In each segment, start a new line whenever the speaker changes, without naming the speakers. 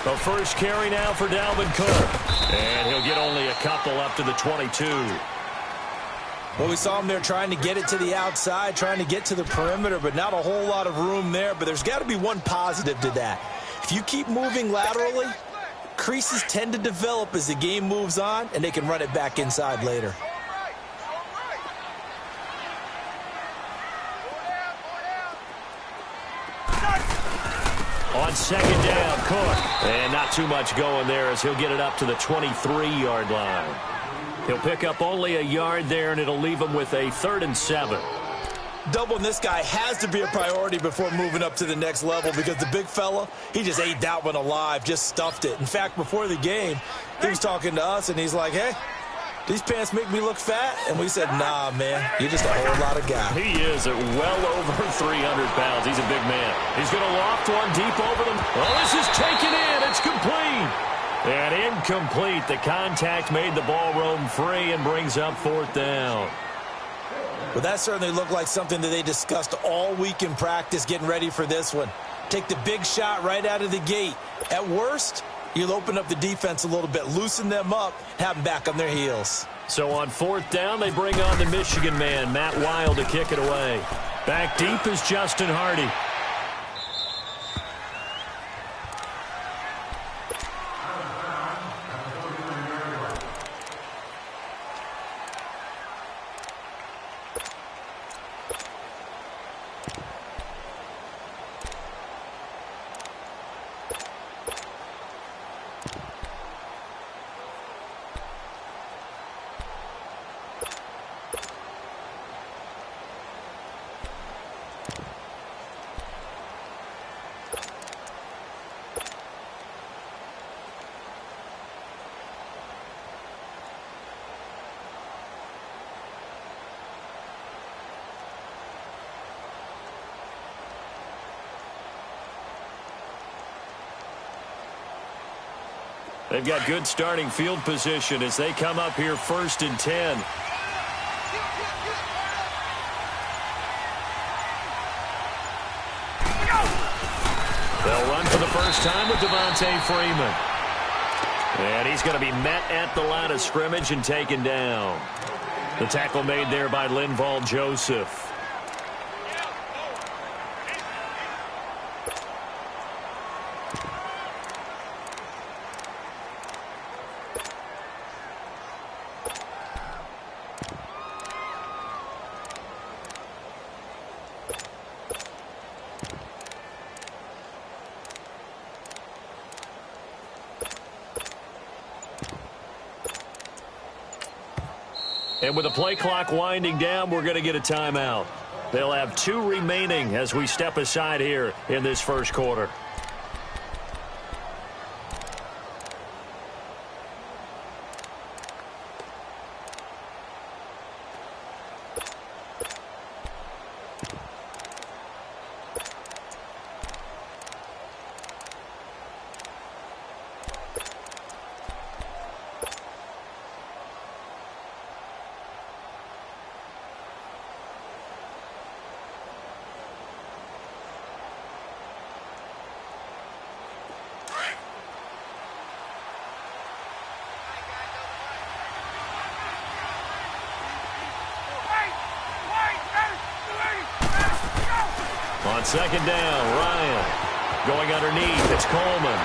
The first carry now for Dalvin Cook. And he'll get only a couple up to the 22.
Well, we saw him there trying to get it to the outside, trying to get to the perimeter, but not a whole lot of room there. But there's got to be one positive to that. If you keep moving laterally, creases tend to develop as the game moves on, and they can run it back inside later.
On second down, Cook. And not too much going there as he'll get it up to the 23-yard line. He'll pick up only a yard there, and it'll leave him with a 3rd and 7.
Doubling this guy has to be a priority before moving up to the next level because the big fella, he just ate that one alive, just stuffed it. In fact, before the game, he was talking to us, and he's like, hey, these pants make me look fat? And we said, nah, man, you're just a whole lot of guy.
He is at well over 300 pounds. He's a big man. He's going to loft one deep over them. Oh, this is taken in. It's complete. And incomplete. The contact made the ball roam free and brings up 4th down.
Well, that certainly looked like something that they discussed all week in practice getting ready for this one. Take the big shot right out of the gate. At worst, you'll open up the defense a little bit, loosen them up, have them back on their heels.
So on 4th down, they bring on the Michigan man, Matt Wild, to kick it away. Back deep is Justin Hardy. They've got good starting field position as they come up here 1st and 10. They'll run for the first time with Devontae Freeman. And he's going to be met at the line of scrimmage and taken down. The tackle made there by Linval Joseph. And with the play clock winding down, we're going to get a timeout. They'll have 2 remaining as we step aside here in this first quarter. On second down, Ryan going underneath. It's Coleman.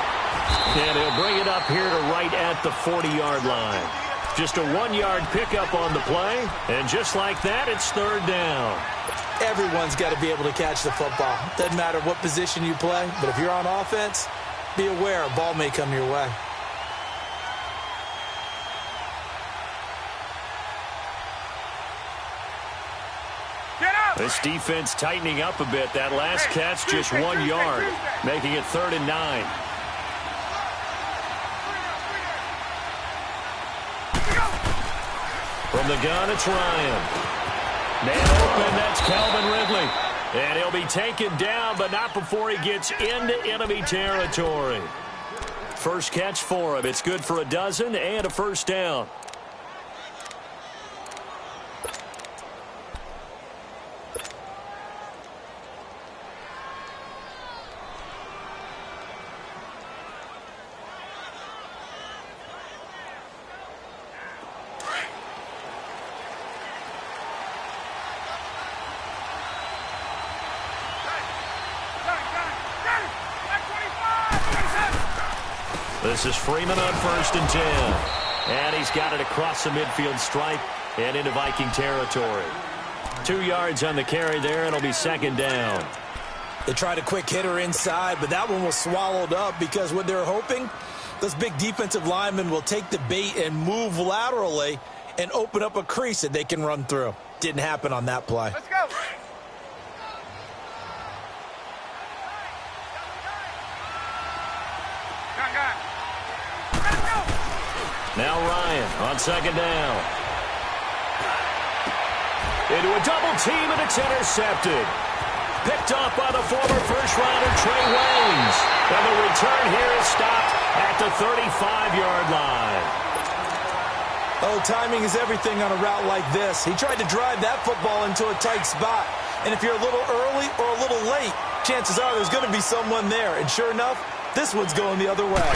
And he'll bring it up here to right at the 40-yard line. Just a 1-yard pickup on the play. And just like that, it's 3rd down.
Everyone's got to be able to catch the football. Doesn't matter what position you play, but if you're on offense, be aware a ball may come your way.
This defense tightening up a bit. That last catch just 1 yard, making it 3rd and 9. From the gun, it's Ryan. Man open, that's Calvin Ridley. And he'll be taken down, but not before he gets into enemy territory. First catch for him. It's good for a dozen and a first down. This is Freeman on 1st and 10. And he's got it across the midfield stripe and into Viking territory. 2 yards on the carry there, and it'll be 2nd down.
They tried a quick hitter inside, but that one was swallowed up because what they're hoping, those big defensive linemen will take the bait and move laterally and open up a crease that they can run through. Didn't happen on that play.
Let's go.
Now Ryan on 2nd down. Into a double team, and it's intercepted. Picked off by the former first-rounder Trey Waynes. And the return here is stopped at the 35-yard line.
Oh, timing is everything on a route like this. He tried to drive that football into a tight spot. And if you're a little early or a little late, chances are there's going to be someone there. And sure enough, this one's going the other way.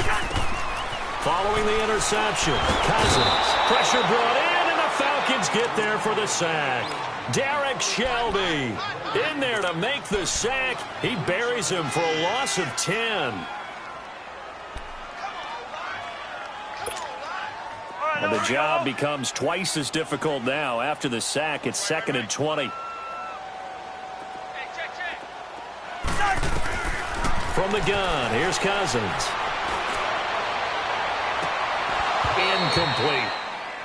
Following the interception, Cousins. Pressure brought in, and the Falcons get there for the sack. Derek Shelby in there to make the sack. He buries him for a loss of 10. And the job becomes twice as difficult now. After the sack, it's 2nd and 20. From the gun, here's Cousins. Incomplete.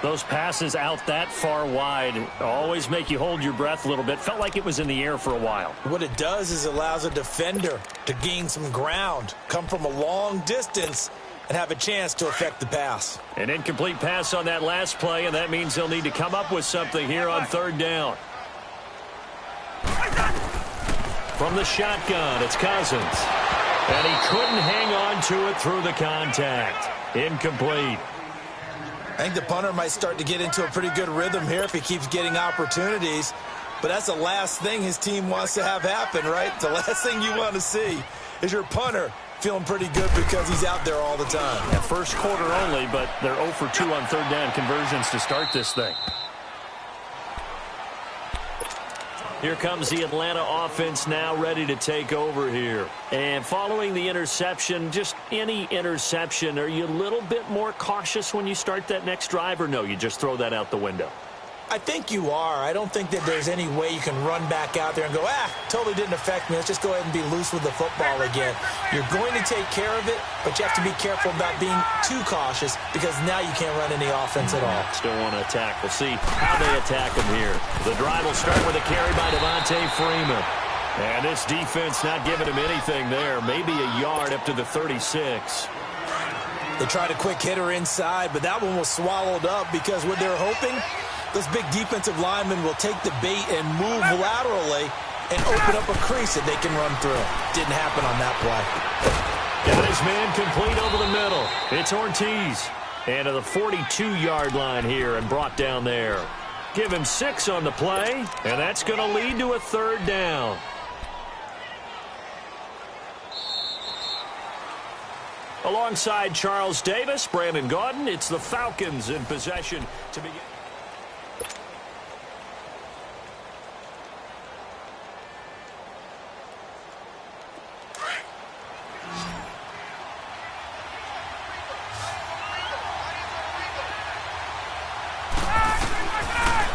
Those passes out that far wide always make you hold your breath a little bit. Felt like it was in the air for a while.
What it does is it allows a defender to gain some ground, come from a long distance, and have a chance to affect the pass.
An incomplete pass on that last play, and that means they'll need to come up with something here on 3rd down. From the shotgun, it's Cousins. And he couldn't hang on to it through the contact. Incomplete.
I think the punter might start to get into a pretty good rhythm here if he keeps getting opportunities. But that's the last thing his team wants to have happen, right? The last thing you want to see is your punter feeling pretty good because he's out there all the time.
Yeah, first quarter only, but they're 0 for 2 on 3rd down conversions to start this thing. Here comes the Atlanta offense now ready to take over here. And following the interception, just any interception, are you a little bit more cautious when you start that next drive, or no, you just throw that out the window?
I think you are. I don't think that there's any way you can run back out there and go, totally didn't affect me. Let's just go ahead and be loose with the football again. You're going to take care of it, but you have to be careful about being too cautious because now you can't run any offense at all.
Still want to attack. We'll see how they attack him here. The drive will start with a carry by Devontae Freeman. And this defense not giving him anything there. Maybe a yard up to the 36.
They tried a quick hitter inside, but that one was swallowed up because what they're hoping, those big defensive linemen will take the bait and move laterally and open up a crease that they can run through. Didn't happen on that play.
Got his man complete over the middle. It's Ortiz. And to the 42-yard line here and brought down there. Give him 6 on the play, and that's going to lead to a 3rd down. Alongside Charles Davis, Brandon Gaudin, it's the Falcons in possession to begin.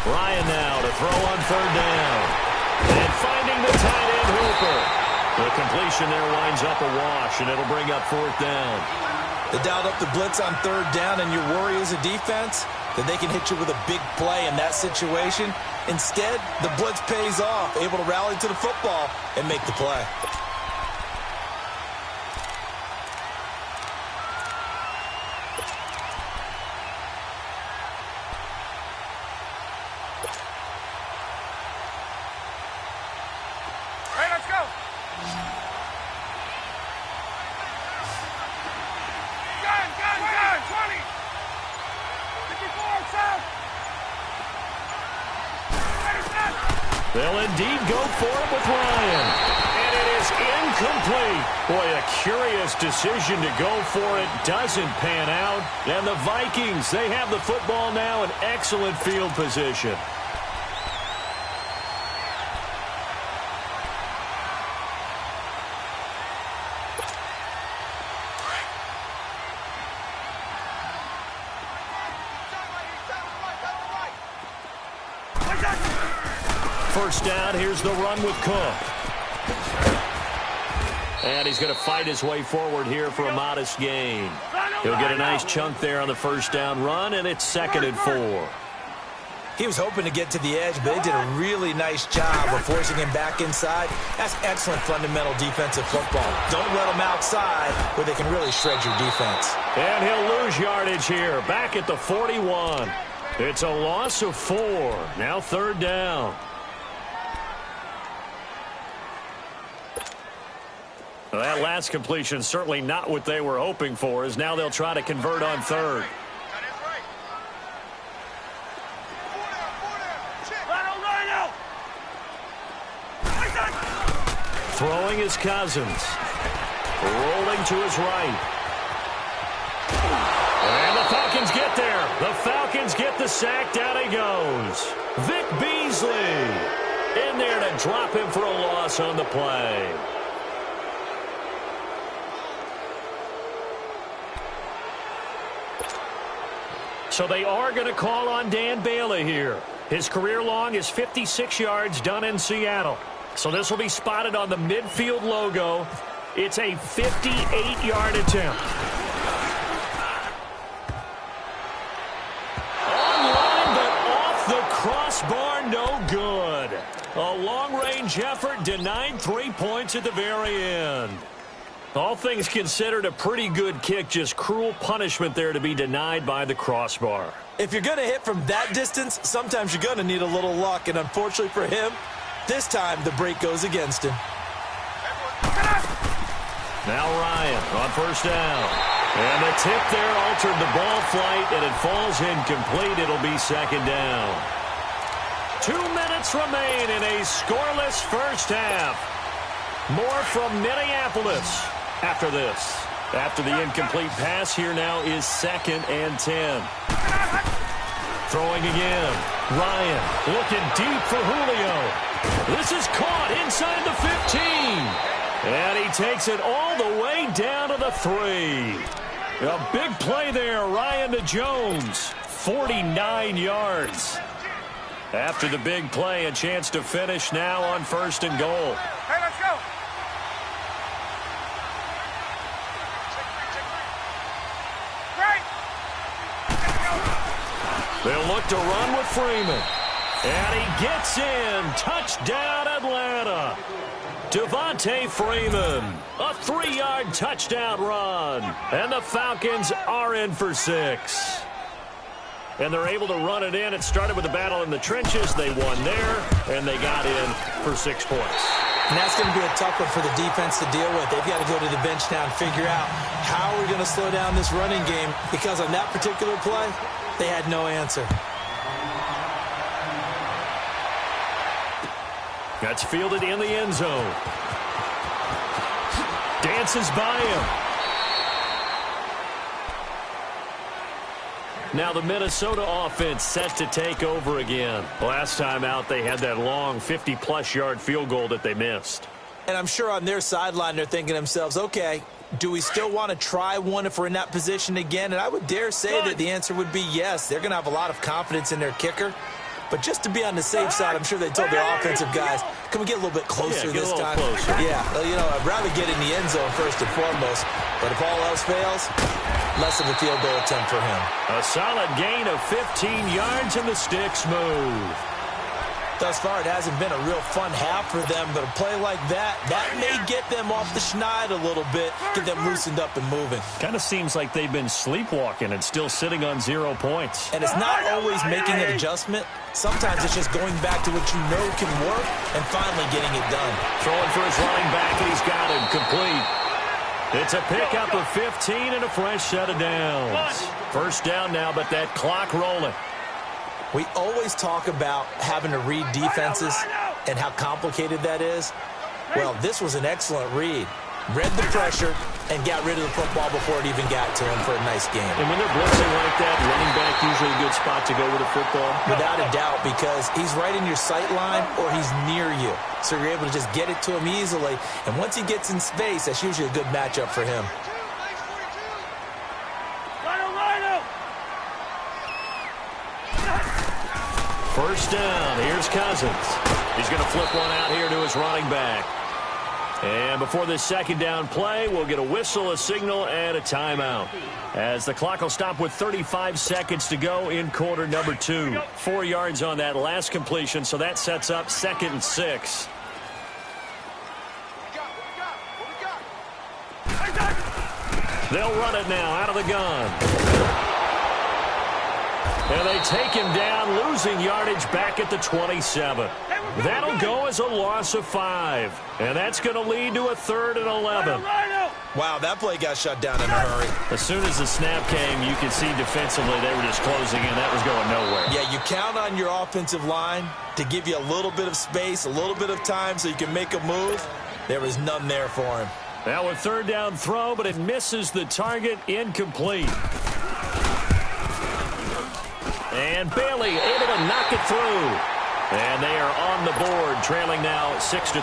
Ryan now to throw on 3rd down. And finding the tight end Hooper. The completion there winds up a wash, and it'll bring up 4th down.
They dialed up the blitz on 3rd down, and your worry as a defense that they can hit you with a big play in that situation. Instead, the blitz pays off, able to rally to the football and make the play.
They'll indeed go for it with Ryan. And it is incomplete. Boy, a curious decision to go for it. Doesn't pan out. And the Vikings, they have the football now in excellent field position. first down. Here's the run with Cook. And he's going to fight his way forward here for a modest gain. He'll get a nice chunk there on the first down run, and it's 2nd and 4.
He was hoping to get to the edge, but they did a really nice job of forcing him back inside. That's excellent fundamental defensive football. Don't let him outside where they can really shred your defense.
And he'll lose yardage here, back at the 41. It's a loss of 4. Now 3rd down. Well, that last completion certainly not what they were hoping for, as now they'll try to convert on 3rd. Throwing is Cousins. Rolling to his right. And the Falcons get there. The Falcons get the sack. Down he goes. Vic Beasley in there to drop him for a loss on the play. So they are going to call on Dan Bailey here. His career long is 56 yards done in Seattle. So this will be spotted on the midfield logo. It's a 58-yard attempt. Online, but off the crossbar, no good. A long-range effort denied 3 points at the very end. All things considered, a pretty good kick, just cruel punishment there to be denied by the crossbar.
If you're going to hit from that distance, sometimes you're going to need a little luck, and unfortunately for him, this time the break goes against him.
Now Ryan on first down. And the tip there altered the ball flight, and it falls incomplete. It'll be 2nd down. 2 minutes remain in a scoreless first half. More from Minneapolis after this. After the incomplete pass, here now is 2nd and 10. Throwing again. Ryan looking deep for Julio. This is caught inside the 15. And he takes it all the way down to the 3. A big play there. Ryan to Jones. 49 yards. After the big play, a chance to finish now on 1st and goal.
Hey, let's go.
They'll look to run with Freeman. And he gets in. Touchdown, Atlanta. Devontae Freeman. A 3-yard touchdown run. And the Falcons are in for 6. And they're able to run it in. It started with a battle in the trenches. They won there, and they got in for 6 points.
And that's going to be a tough one for the defense to deal with. They've got to go to the bench now and figure out how we're going to slow down this running game, because on that particular play, they had no answer.
That's fielded in the end zone. Dances by him. Now the Minnesota offense set to take over again. Last time out, they had that long 50-plus yard field goal that they missed.
And I'm sure on their sideline they're thinking to themselves, okay, do we still want to try one if we're in that position again? And I would dare say that the answer would be yes. They're going to have a lot of confidence in their kicker. But just to be on the safe side, I'm sure they told their offensive guys, can we get a little bit closer this time?
Closer.
Yeah, you know, I'd rather get in the end zone first and foremost. But if all else fails, less of a field goal attempt for him.
A solid gain of 15 yards and the sticks move.
Thus far, it hasn't been a real fun half for them, but a play like that may get them off the schneid a little bit, get them loosened up and moving.
Kind of seems like they've been sleepwalking and still sitting on 0 points.
And it's not always making an adjustment. Sometimes it's just going back to what you know can work and finally getting it done.
Throwing for his running back, and he's got him complete. It's a pickup of 15 and a fresh set of downs. First down now, but that clock rolling.
We always talk about having to read defenses and how complicated that is. Well, this was an excellent read. Read the pressure and got rid of the football before it even got to him for a nice game.
And when they're blitzing like that, running back usually a good spot to go with the football.
Without a doubt, because he's right in your sight line or he's near you. So you're able to just get it to him easily. And once he gets in space, that's usually a good matchup for him.
First down. Here's Cousins. He's going to flip one out here to his running back. And before this second down play, we'll get a whistle, a signal, and a timeout. As the clock will stop with 35 seconds to go in quarter number 2. 4 yards on that last completion, so that sets up 2nd and 6. They'll run it now out of the gun. And they take him down, losing yardage back at the 27. That'll go as a loss of 5. And that's going to lead to a 3rd and 11.
Wow, that play got shut down in a hurry.
As soon as the snap came, you could see defensively they were just closing in. That was going nowhere.
Yeah, you count on your offensive line to give you a little bit of space, a little bit of time so you can make a move. There was none there for him.
Now a 3rd down throw, but it misses the target, incomplete. And Bailey able to knock it through. And they are on the board, trailing now 6-3.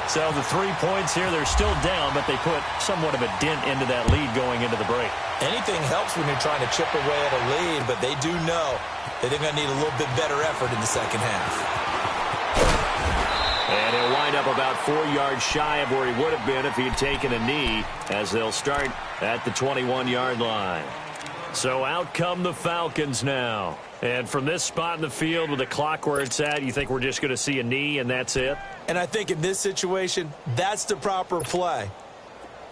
So the 3 points here, they're still down, but they put somewhat of a dent into that lead going into the break.
Anything helps when you're trying to chip away at a lead, but they do know that they're going to need a little bit better effort in the second half.
And he'll wind up about 4 yards shy of where he would have been if he had taken a knee, as they'll start at the 21-yard line. So out come the Falcons now. And from this spot in the field with the clock where it's at, you think we're just going to see a knee and that's it?
And I think in this situation, that's the proper play.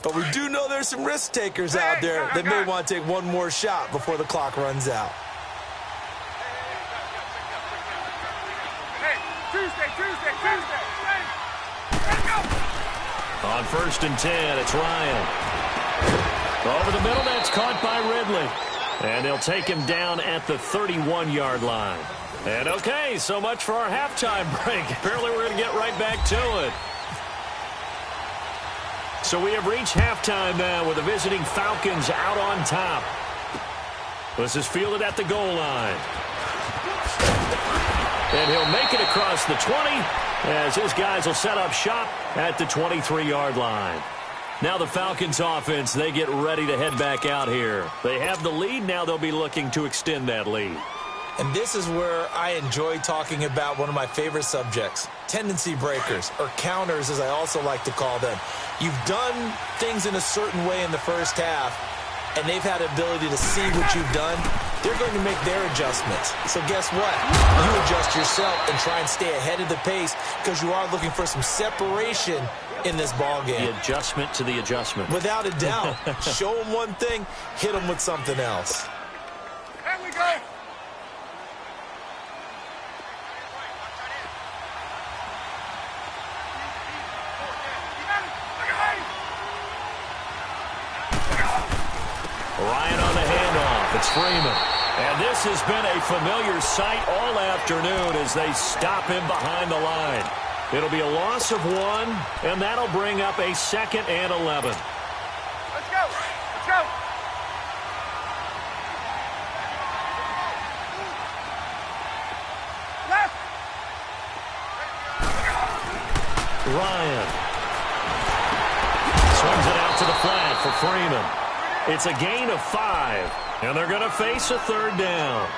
But we do know there's some risk takers out there that may want to take one more shot before the clock runs out.
Tuesday.
On 1st and 10, it's Ryan. Over the middle, that's caught by Ridley. And they'll take him down at the 31-yard line. And okay, so much for our halftime break. Apparently we're going to get right back to it. So we have reached halftime now with the visiting Falcons out on top. This is fielded at the goal line. And he'll make it across the 20 as his guys will set up shop at the 23-yard line. Now the Falcons offense, they get ready to head back out here. They have the lead. Now they'll be looking to extend that lead.
And this is where I enjoy talking about one of my favorite subjects, tendency breakers, or counters as I also like to call them. You've done things in a certain way in the first half, and they've had the ability to see what you've done. They're going to make their adjustments. So guess what? You adjust yourself and try and stay ahead of the pace because you are looking for some separation in this ball game.
The adjustment to the adjustment.
Without a doubt. Show them one thing, hit them with something else.
There we go.
Ryan on the handoff. It's Freeman. And this has been a familiar sight all afternoon as they stop him behind the line. It'll be a loss of 1, and that'll bring up a 2nd and 11.
Let's go. Let's go. Left.
Ryan swings it out to the flat for Freeman. It's a gain of 5, and they're going to face a 3rd down.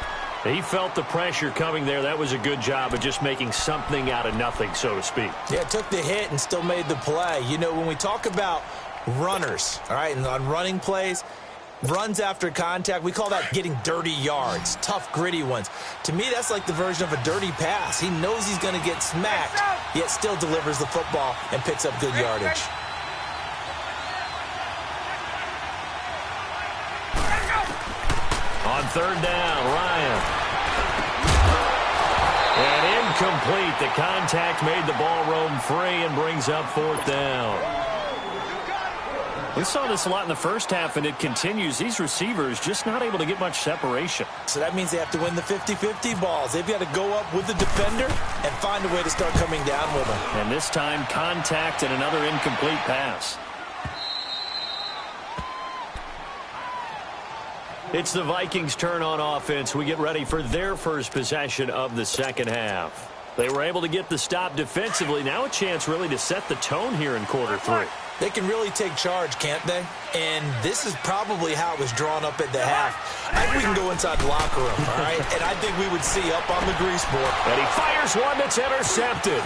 He felt the pressure coming there. That was a good job of just making something out of nothing, so to speak.
Yeah, took the hit and still made the play. You know, when we talk about runners, all right, and on running plays, runs after contact, we call that getting dirty yards, tough, gritty ones. To me, that's like the version of a dirty pass. He knows he's going to get smacked, yet still delivers the football and picks up good yardage.
On 3rd down, Ryan. And incomplete. The contact made the ball roam free and brings up 4th down. We saw this a lot in the first half, and it continues. These receivers just not able to get much separation.
So that means they have to win the 50-50 balls. They've got to go up with the defender and find a way to start coming down with them.
And this time, contact and another incomplete pass. It's the Vikings' turn on offense. We get ready for their first possession of the second half. They were able to get the stop defensively. Now a chance really to set the tone here in quarter 3.
They can really take charge, can't they? And this is probably how it was drawn up at the half. I think we can go inside the locker room, all right? And I think we would see up on the grease board.
And he fires one that's intercepted.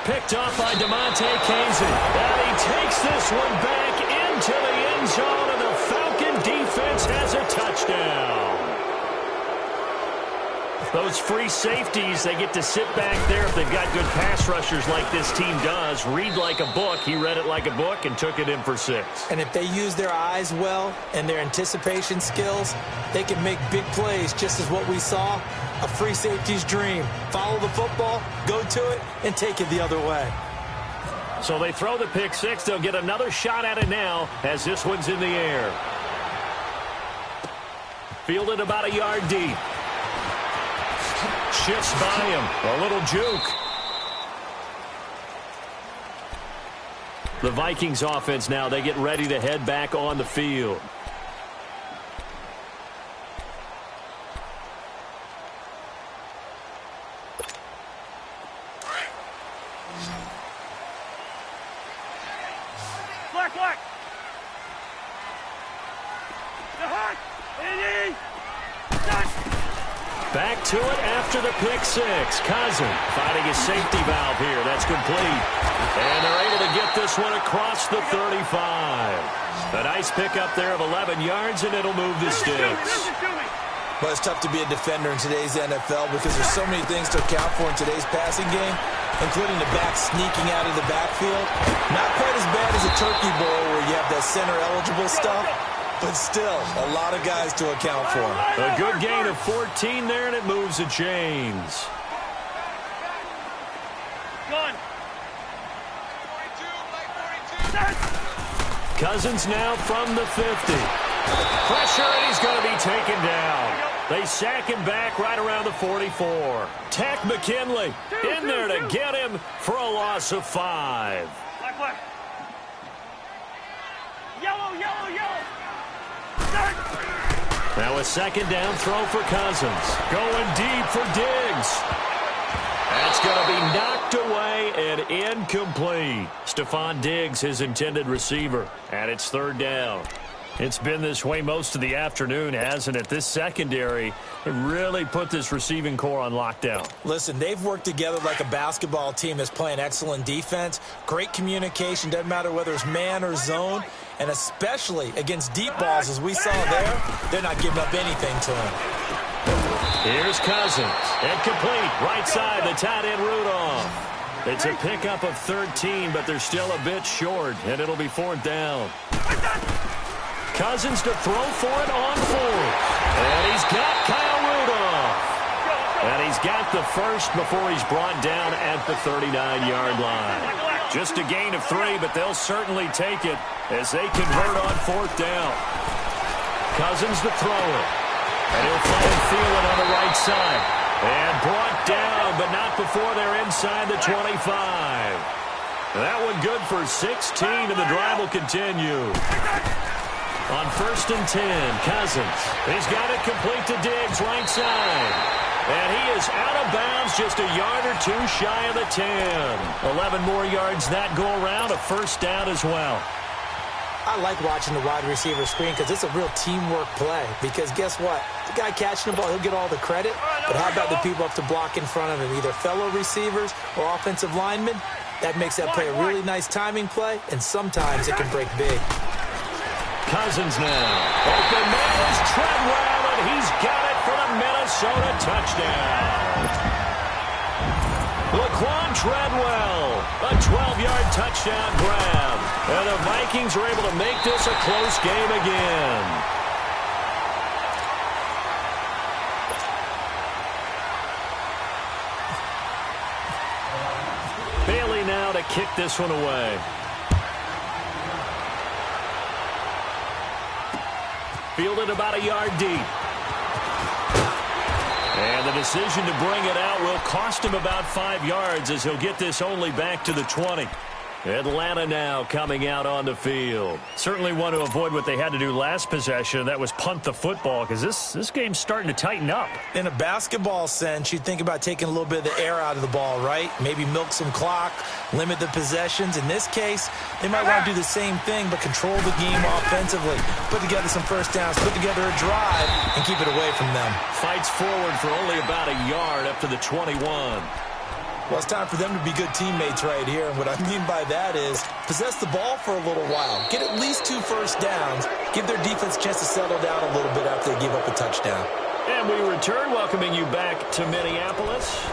Picked off by DeMonte Casey. And he takes this one back into the end zone, and the Falcon defense has a touchdown. Those free safeties, they get to sit back there if they've got good pass rushers like this team does. Read like a book. He read it like a book and took it in for 6.
And if they use their eyes well and their anticipation skills, they can make big plays, just as what we saw, a free safety's dream. Follow the football, go to it, and take it the other way.
So they throw the pick 6. They'll get another shot at it now as this one's in the air. Fielded about a yard deep. Shifts by him. A little juke. The Vikings offense now, they get ready to head back on the field.
Black. The hot.
Back to it after the pick 6. Cousin finding his safety valve here. That's complete. And they're able to get this one across the 35. A nice pickup there of 11 yards, and it'll move the sticks.
But it's tough to be a defender in today's NFL because there's so many things to account for in today's passing game, including the back sneaking out of the backfield. Not quite as bad as a turkey bowl where you have that center-eligible stuff, but still a lot of guys to account for.
A good gain of 14 there, and it moves the chains.
Gone.
Cousins now from the 50. Pressure, and he's going to be taken down. They sack him back right around the 44. Tack McKinley in there to get him for a loss of 5.
Black. Yellow.
Now a second down throw for Cousins. Going deep for Diggs. That's going to be knocked away and incomplete. Stephon Diggs, his intended receiver, and it's 3rd down. It's been this way most of the afternoon, hasn't it? This secondary really put this receiving core on lockdown.
Listen, they've worked together like a basketball team that's playing excellent defense. Great communication, doesn't matter whether it's man or zone. And especially against deep balls, as we saw there, they're not giving up anything to him.
Here's Cousins. Incomplete. Right side, the tight end Rudolph. It's a pickup of 13, but they're still a bit short, and it'll be 4th down. Cousins to throw for it on 4th. And he's got Kyle Rudolph. And he's got the first before he's brought down at the 39-yard line. Just a gain of 3, but they'll certainly take it as they convert on 4th down. Cousins to throw it. And he'll find Thielen on the right side. And brought down, but not before they're inside the 25. That one good for 16, and the drive will continue. On 1st and 10, Cousins. He's got it complete to Diggs, right side. And he is out of bounds, just a yard or 2 shy of the 10. 11 more yards that go around, a 1st down as well.
I like watching the wide receiver screen because it's a real teamwork play. Because guess what? The guy catching the ball, he'll get all the credit. But how about the people up to block in front of him, either fellow receivers or offensive linemen? That makes that play a really nice timing play, and sometimes it can break big.
Cousins now. Open man is Treadwell, and he's got it for the Minnesota touchdown. Laquan Treadwell, a 12-yard touchdown grab. And the Vikings are able to make this a close game again. Bailey now to kick this one away. Fielded about a yard deep. And the decision to bring it out will cost him about 5 yards as he'll get this only back to the 20. Atlanta now coming out on the field. Certainly want to avoid what they had to do last possession. That was punt the football, because this game's starting to tighten up.
In a basketball sense, you think about taking a little bit of the air out of the ball, right? Maybe milk some clock, limit the possessions. In this case, they might want to do the same thing, but control the game offensively. Put together some first downs, put together a drive, and keep it away from them.
Fights forward for only about a yard up to the 21.
Well, it's time for them to be good teammates right here. And what I mean by that is possess the ball for a little while. Get at least 2 first downs. Give their defense a chance to settle down a little bit after they give up a touchdown.
And we return, welcoming you back to Minneapolis.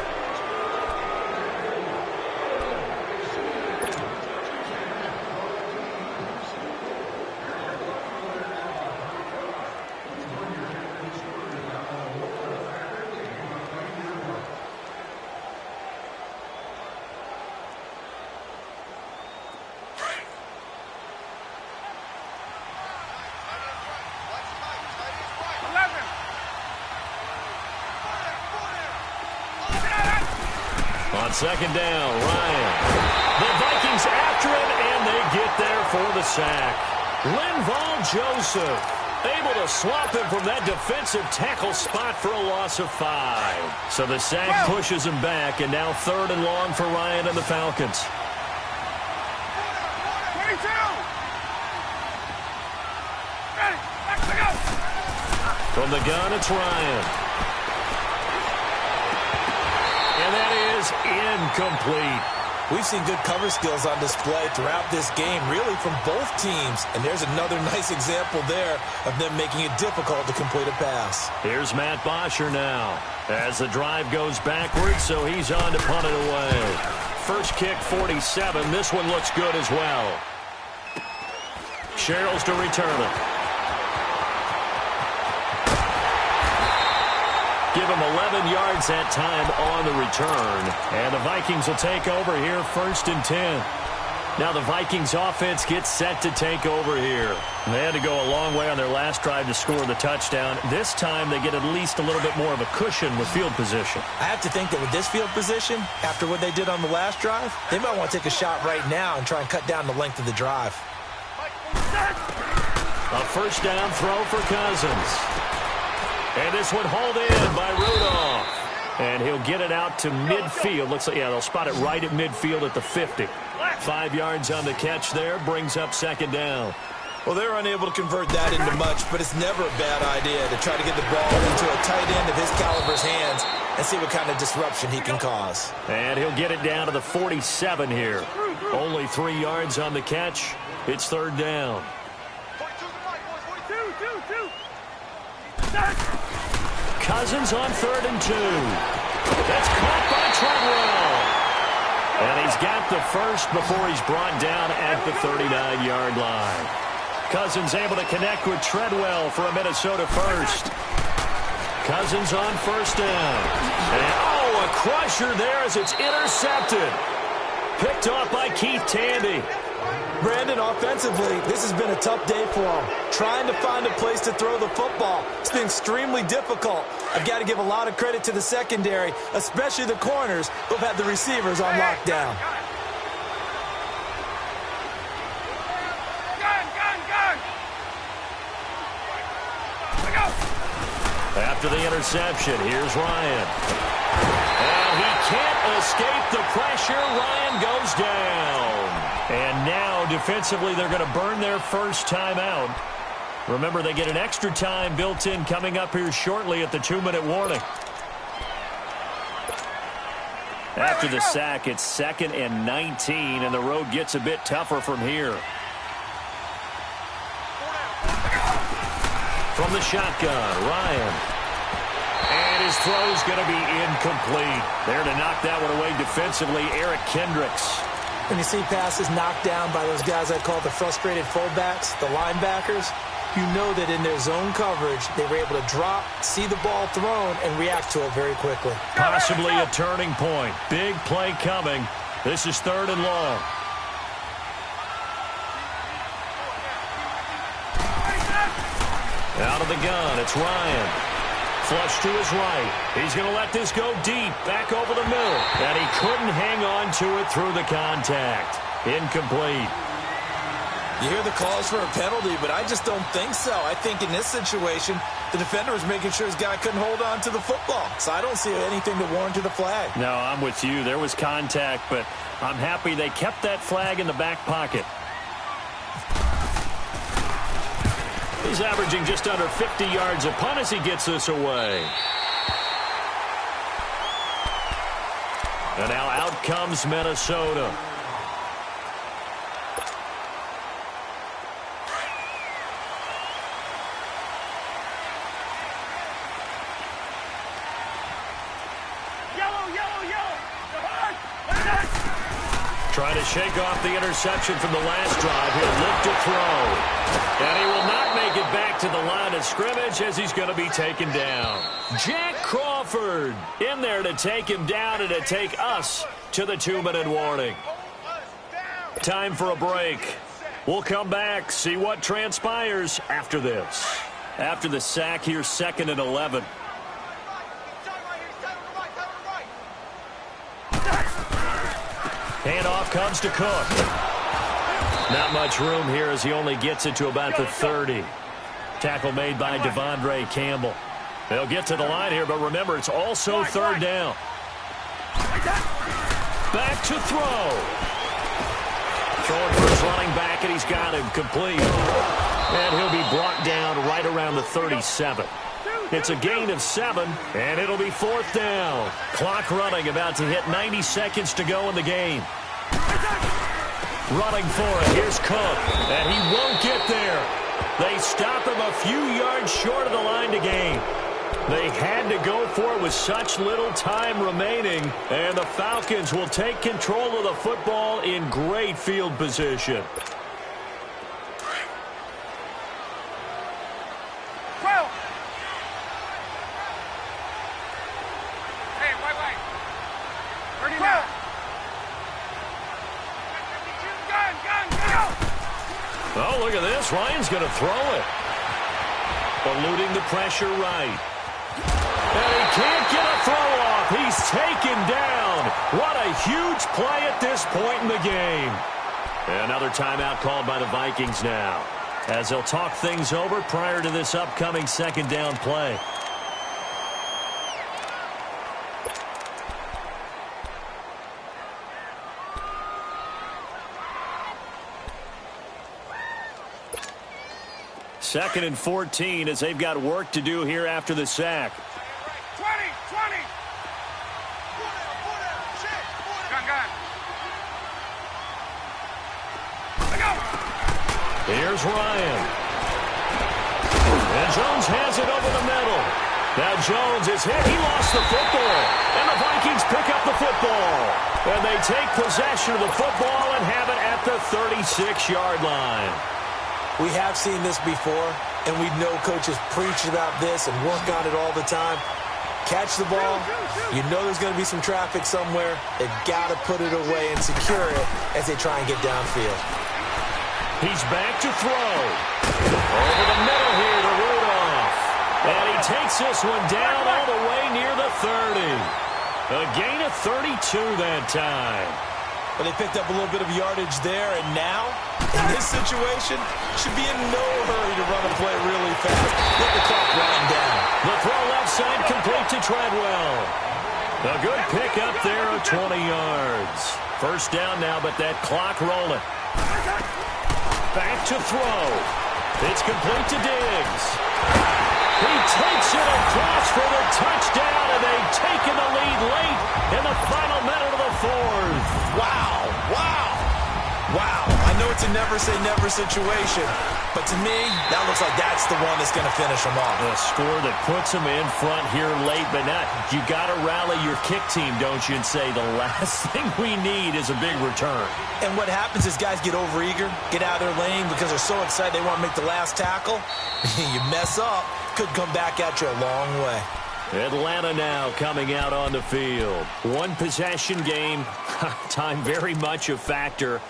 Second down, Ryan. The Vikings after him, and they get there for the sack. Linval Joseph able to swap him from that defensive tackle spot for a loss of 5. So the sack pushes him back, and now 3rd and long for Ryan and the Falcons.
22. Ready. Back to go.
From the gun, it's Ryan. And that is incomplete.
We've seen good cover skills on display throughout this game, really from both teams. And there's another nice example there of them making it difficult to complete a pass.
Here's Matt Bosher now as the drive goes backwards, so he's on to punt it away. First kick, 47. This one looks good as well. Sherrills to return it. Give him 11 yards that time on the return. And the Vikings will take over here 1st and 10. Now the Vikings offense gets set to take over here. They had to go a long way on their last drive to score the touchdown. This time they get at least a little bit more of a cushion with field position.
I have to think that with this field position, after what they did on the last drive, they might want to take a shot right now and try and cut down the length of the drive.
A first down throw for Cousins. And this one hauled in by Rudolph. And he'll get it out to midfield. Looks like, yeah, they'll spot it right at midfield at the 50. 5 yards on the catch there, brings up 2nd down.
Well, they're unable to convert that into much, but it's never a bad idea to try to get the ball into a tight end of his caliber's hands and see what kind of disruption he can cause.
And he'll get it down to the 47 here. Only 3 yards on the catch. It's 3rd down. Cousins on 3rd and 2. That's caught by Treadwell. And he's got the first before he's brought down at the 39-yard line. Cousins able to connect with Treadwell for a Minnesota first. Cousins on 1st down. And, a crusher there as it's intercepted. Picked off by Keith Tandy.
Brandon, offensively, this has been a tough day for him. Trying to find a place to throw the football. It's been extremely difficult. I've got to give a lot of credit to the secondary, especially the corners who've had the receivers on lockdown.
After the interception, here's Ryan. And he can't escape the pressure. Ryan goes down. And now, defensively, they're going to burn their first time out. Remember, they get an extra time built in coming up here shortly at the 2-minute warning. After the sack, it's 2nd and 19, and the road gets a bit tougher from here. From the shotgun, Ryan. And his throw's going to be incomplete. There to knock that one away defensively, Eric Kendricks.
When you see passes knocked down by those guys I call the frustrated fullbacks, the linebackers, you know that in their zone coverage, they were able to drop, see the ball thrown, and react to it very quickly.
Possibly a turning point. Big play coming. This is 3rd and long. Out of the gun, it's Ryan. Flush to his right. He's going to let this go deep, back over the middle. And he couldn't hang on to it through the contact. Incomplete.
You hear the calls for a penalty, but I just don't think so. I think in this situation, the defender was making sure his guy couldn't hold on to the football. So I don't see anything to warrant the flag.
No, I'm with you. There was contact, but I'm happy they kept that flag in the back pocket. He's averaging just under 50 yards a punt as he gets this away. And now out comes Minnesota. Trying to shake off the interception from the last drive. He'll look to throw. And he will not make it back to the line of scrimmage as he's going to be taken down. Jack Crawford in there to take him down and to take us to the 2-minute warning. Time for a break. We'll come back, see what transpires after this. After the sack, here's 2nd and 11. Handoff comes to Cook. Not much room here as he only gets it to about the 30. Tackle made by Devondre Campbell. They'll get to the line here, but remember, it's also 3rd down. Back to throw. Throwing for his running back, and he's got him complete. And he'll be brought down right around the 37. It's a gain of 7, and it'll be 4th down. Clock running, about to hit 90 seconds to go in the game. Running for it, here's Cook, and he won't get there. They stop him a few yards short of the line to gain. They had to go for it with such little time remaining, and the Falcons will take control of the football in great field position. Oh, look at this. Ryan's going to throw it. Eluding the pressure right. And he can't get a throw off. He's taken down. What a huge play at this point in the game. Another timeout called by the Vikings now, as they'll talk things over prior to this upcoming 2nd down play. Second and 14 as they've got work to do here after the sack.
20. Gun.
Here's Ryan. And Jones has it over the middle. Now Jones is hit. He lost the football. And the Vikings pick up the football. And they take possession of the football and have it at the 36-yard line.
We have seen this before, and we know coaches preach about this and work on it all the time. Catch the ball. You know there's going to be some traffic somewhere. They've got to put it away and secure it as they try and get downfield.
He's back to throw. Over the middle here to Rudolph. And he takes this one down all the way near the 30. A gain of 32 that time.
But they picked up a little bit of yardage there, and now, in this situation, should be in no hurry to run a play really fast. Let the clock wind down.
The throw left side complete to Treadwell. A good pickup there of 20 yards. First down now, but that clock rolling. Back to throw. It's complete to Diggs. He takes it across for the touchdown, and they've taken the lead late in the final minute of the 4th.
Wow. I know it's a never-say-never situation, but to me, that looks like that's the one that's going to finish them off.
A score that puts them in front here late, but not. You got to rally your kick team, don't you, and say the last thing we need is a big return.
And what happens is guys get overeager, get out of their lane because they're so excited they want to make the last tackle. You mess up, could come back at you a long way.
Atlanta now coming out on the field. One possession game. Time very much a factor.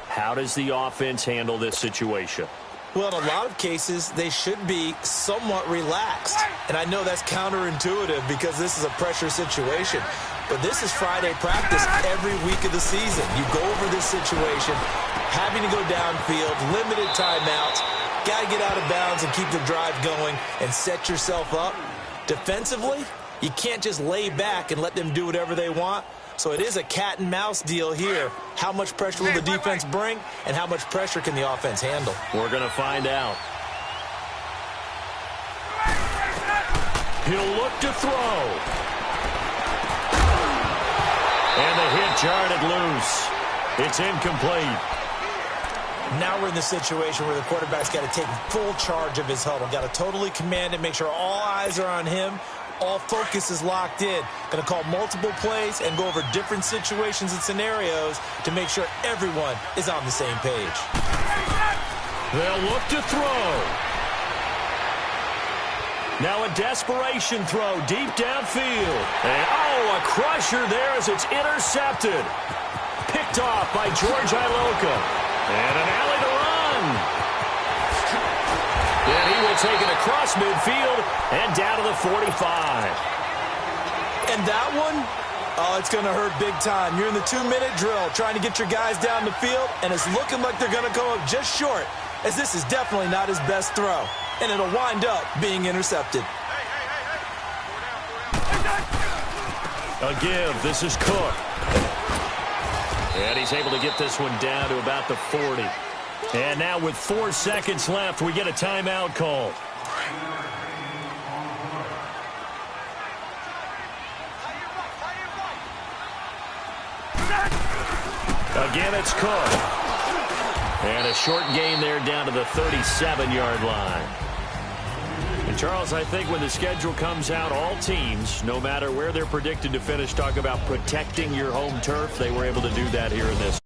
How does the offense handle this situation?
Well, in a lot of cases, they should be somewhat relaxed. And I know that's counterintuitive because this is a pressure situation. But this is Friday practice every week of the season. You go over this situation, having to go downfield, limited timeouts, got to get out of bounds and keep the drive going and set yourself up. Defensively, you can't just lay back and let them do whatever they want. So it is a cat and mouse deal here. How much pressure will the defense bring, and how much pressure can the offense handle?
We're going to find out. He'll look to throw. And the hit jarred it loose. It's incomplete.
Now we're in the situation where the quarterback's got to take full charge of his huddle. Got to totally command it, make sure all eyes are on him. All focus is locked in. Going to call multiple plays and go over different situations and scenarios to make sure everyone is on the same page.
They'll look to throw. Now a desperation throw deep downfield. And, a crusher there as it's intercepted. Picked off by George Iloka. And an alley to run. And he will take it across midfield and down to the 45.
And that one, it's going to hurt big time. You're in the 2-minute drill trying to get your guys down the field, and it's looking like they're going to go up just short, as this is definitely not his best throw. And it'll wind up being intercepted.
A give. This is Cook. And he's able to get this one down to about the 40. And now with 4 seconds left, we get a timeout call. Again, it's Cook. And a short gain there down to the 37-yard line. And, Charles, I think when the schedule comes out, all teams, no matter where they're predicted to finish, talk about protecting your home turf. They were able to do that here in this.